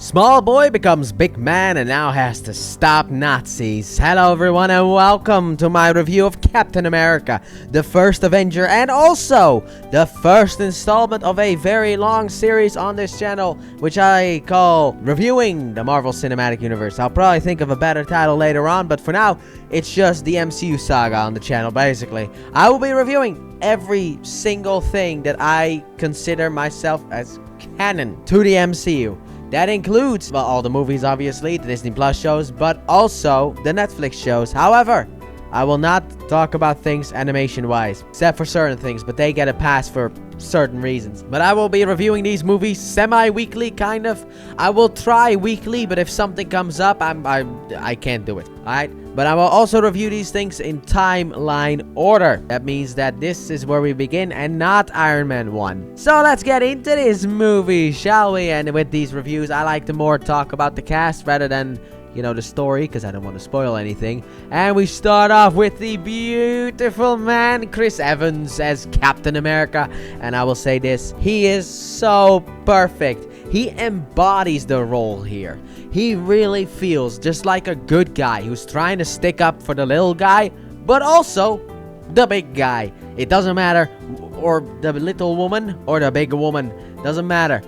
Small boy becomes big man and now has to stop Nazis. Hello everyone and welcome to my review of Captain America, the first Avenger, and also the first installment of a very long series on this channel, which I call Reviewing the Marvel Cinematic Universe. I'll probably think of a better title later on, but for now, it's just the MCU saga on the channel, basically. I will be reviewing every single thing that I consider myself as canon to the MCU. That includes, well, all the movies, obviously, the Disney Plus shows, but also the Netflix shows. However, I will not talk about things animation-wise, except for certain things, but they get a pass for certain reasons. But I will be reviewing these movies semi-weekly, kind of. I will try weekly, but if something comes up, I can't do it, alright? But I will also review these things in timeline order. That means that this is where we begin and not Iron Man 1. So let's get into this movie, shall we? And with these reviews, I like to more talk about the cast rather than, you know, the story, because I don't want to spoil anything. And we start off with the beautiful man, Chris Evans, as Captain America. And I will say this, he is so perfect. He embodies the role here. He really feels just like a good guy who's trying to stick up for the little guy, but also the big guy. It doesn't matter, or the little woman or the big woman, doesn't matter.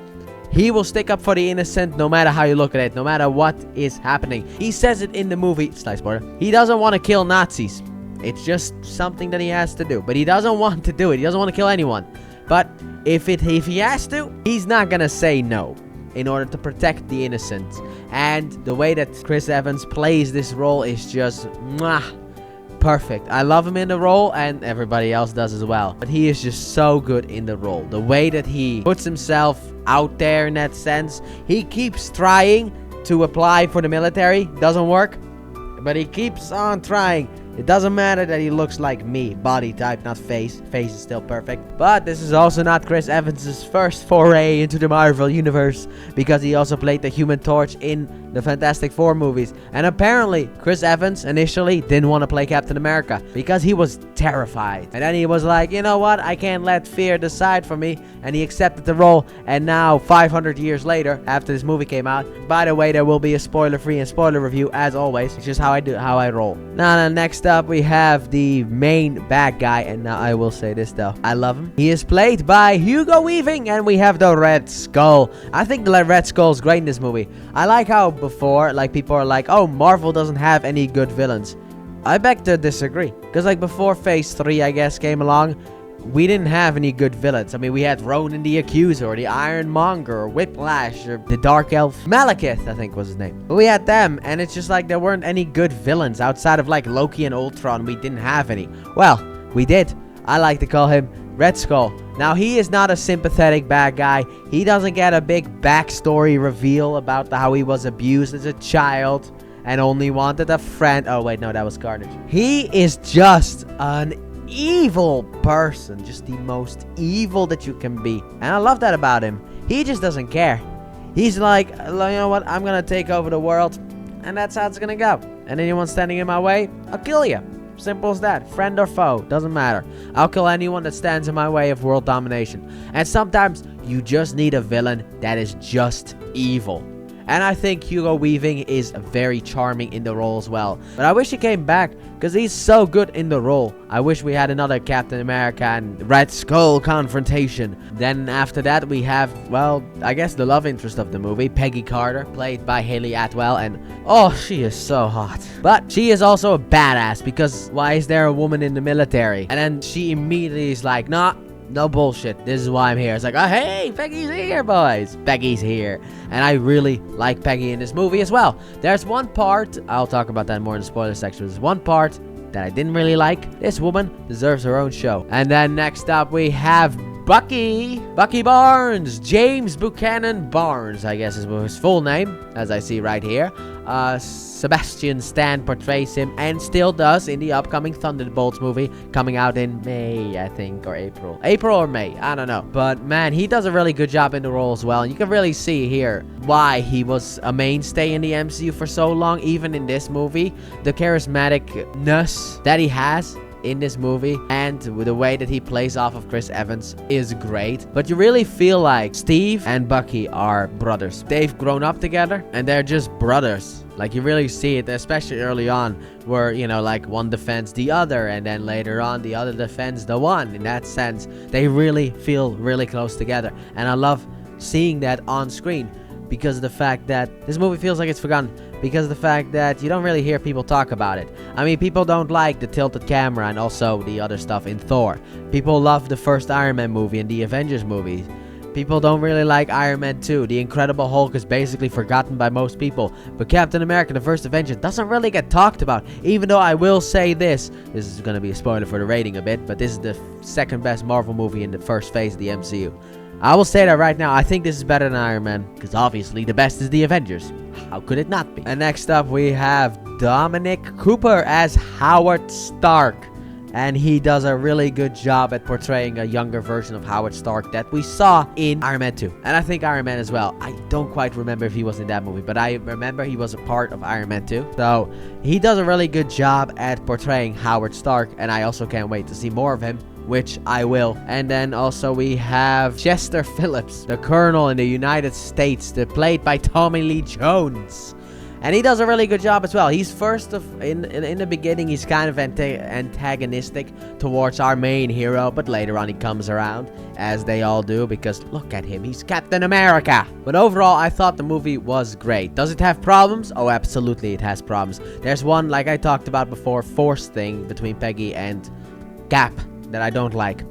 He will stick up for the innocent no matter how you look at it, no matter what is happening. He says it in the movie, slight spoiler, he doesn't want to kill Nazis. It's just something that he has to do, but he doesn't want to do it. He doesn't want to kill anyone. But if he has to, he's not gonna say no in order to protect the innocent. And the way that Chris Evans plays this role is just perfect. I love him in the role, and everybody else does as well. But he is just so good in the role. The way that he puts himself out there in that sense. He keeps trying to apply for the military. Doesn't work. But he keeps on trying. It doesn't matter that he looks like me. Body type, not face. Face is still perfect. But this is also not Chris Evans' first foray into the Marvel Universe, because he also played the Human Torch in the Fantastic Four movies. And apparently, Chris Evans initially didn't want to play Captain America because he was terrified. And then he was like, you know what? I can't let fear decide for me. And he accepted the role. And now, 500 years later, after this movie came out, by the way, there will be a spoiler-free and spoiler review, as always. It's just how I roll. Now, next up, we have the main bad guy. And now I will say this, though. I love him. He is played by Hugo Weaving. And we have the Red Skull. I think the Red Skull is great in this movie. I like how before, like, people are like, oh, Marvel doesn't have any good villains. I beg to disagree, because like before Phase 3, I guess, came along, we didn't have any good villains. I mean, we had Ronan the Accuser, or the Ironmonger, or Whiplash, or the Dark Elf Malekith, I think was his name. But we had them, and it's just like there weren't any good villains outside of like Loki and Ultron. We didn't have any. Well, we did. I like to call him Red Skull. Now, he is not a sympathetic bad guy. He doesn't get a big backstory reveal about how he was abused as a child and only wanted a friend. Oh, wait, no, that was Carnage. He is just an evil person. Just the most evil that you can be. And I love that about him. He just doesn't care. He's like, you know what? I'm going to take over the world. And that's how it's going to go. And anyone standing in my way, I'll kill you. Simple as that. Friend or foe, doesn't matter. I'll kill anyone that stands in my way of world domination. And sometimes you just need a villain that is just evil. And I think Hugo Weaving is very charming in the role as well. But I wish he came back, because he's so good in the role. I wish we had another Captain America and Red Skull confrontation. Then after that we have, well, I guess the love interest of the movie, Peggy Carter, played by Haley Atwell. And oh, she is so hot. But she is also a badass, because why is there a woman in the military? And then she immediately is like, nah, no bullshit. This is why I'm here. It's like, oh, hey, Peggy's here, boys. Peggy's here. And I really like Peggy in this movie as well. There's one part, I'll talk about that more in the spoiler section. There's one part that I didn't really like. This woman deserves her own show. And then next up, we have Bucky Barnes. James Buchanan Barnes, I guess is his full name, as I see right here. Sebastian Stan portrays him, and still does, in the upcoming Thunderbolts movie coming out in May, I think, or April or May, I don't know. But man, he does a really good job in the role as well, and you can really see here why he was a mainstay in the MCU for so long. Even in this movie, the charismaticness that he has in this movie, and the way that he plays off of Chris Evans is great. But you really feel like Steve and Bucky are brothers. They've grown up together, and they're just brothers. Like, you really see it, especially early on, where, you know, like, one defends the other, and then later on, the other defends the one. In that sense, they really feel really close together. And I love seeing that on screen, because of the fact that this movie feels like it's forgotten, because of the fact that you don't really hear people talk about it. I mean, people don't like the tilted camera and also the other stuff in Thor. People love the first Iron Man movie and the Avengers movies. People don't really like Iron Man 2. The Incredible Hulk is basically forgotten by most people. But Captain America, the first Avenger, doesn't really get talked about. Even though I will say this is going to be a spoiler for the rating a bit, but this is the second best Marvel movie in the first phase of the MCU. I will say that right now. I think this is better than Iron Man, because obviously the best is the Avengers. How could it not be? And next up we have Dominic Cooper as Howard Stark. And he does a really good job at portraying a younger version of Howard Stark that we saw in Iron Man 2. And I think Iron Man as well. I don't quite remember if he was in that movie, but I remember he was a part of Iron Man 2. So he does a really good job at portraying Howard Stark, and I also can't wait to see more of him, which I will. And then also we have Chester Phillips, the Colonel in the United States, played by Tommy Lee Jones. And he does a really good job as well. He's in the beginning, he's kind of antagonistic towards our main hero, but later on he comes around, as they all do, because look at him, he's Captain America. But overall, I thought the movie was great. Does it have problems? Oh, absolutely, it has problems. There's one, like I talked about before, force thing between Peggy and Cap that I don't like.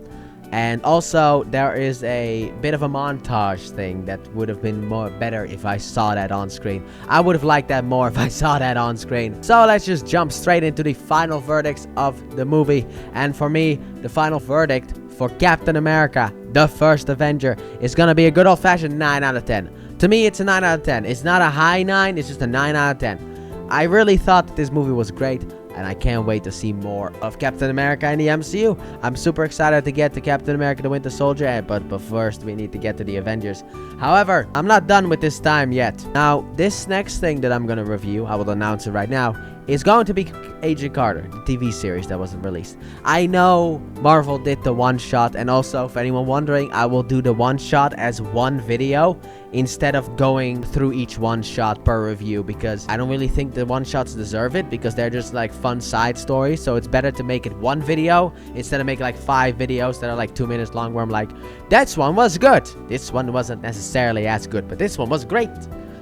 And also, there is a bit of a montage thing that would have been better if I saw that on screen. I would have liked that more if I saw that on screen. So let's just jump straight into the final verdicts of the movie. And for me, the final verdict for Captain America, the first Avenger, is gonna be a good old-fashioned 9 out of 10. To me, it's a 9 out of 10. It's not a high 9, it's just a 9 out of 10. I really thought that this movie was great, and I can't wait to see more of Captain America in the MCU. I'm super excited to get to Captain America the Winter Soldier, but first we need to get to the Avengers. However, I'm not done with this time yet. Now, this next thing that I'm going to review, I will announce it right now, is going to be Agent Carter, the TV series that wasn't released. I know Marvel did the one-shot, and also, for anyone wondering, I will do the one-shot as one video instead of going through each one-shot per review, because I don't really think the one-shots deserve it, because they're just like fun side stories. So it's better to make it one video instead of making like 5 videos that are like 2 minutes long, where I'm like, this one was good, this one wasn't necessarily as good, but this one was great,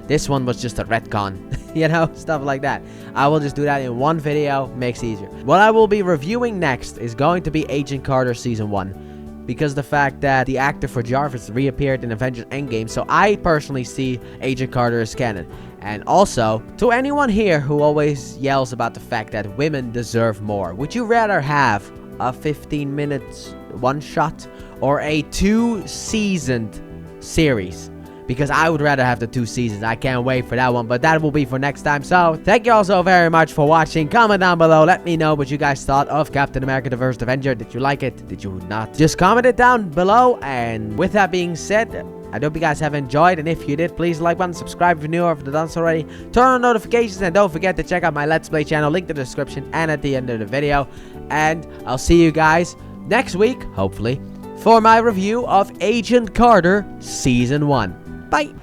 this one was just a retcon. You know, stuff like that. I will just do that in one video, makes it easier. What I will be reviewing next is going to be Agent Carter Season 1, because the fact that the actor for Jarvis reappeared in Avengers Endgame, so I personally see Agent Carter as canon. And also, to anyone here who always yells about the fact that women deserve more, would you rather have a 15-minute one-shot or a 2-seasoned series? Because I would rather have the 2 seasons. I can't wait for that one, but that will be for next time. So, thank you all so very much for watching. Comment down below. Let me know what you guys thought of Captain America the First Avenger. Did you like it? Did you not? Just comment it down below. And with that being said, I hope you guys have enjoyed. And if you did, please like button, subscribe if you're new or if you've done so already. Turn on notifications, and don't forget to check out my Let's Play channel. Link in the description and at the end of the video. And I'll see you guys next week, hopefully, for my review of Agent Carter Season 1. Bye!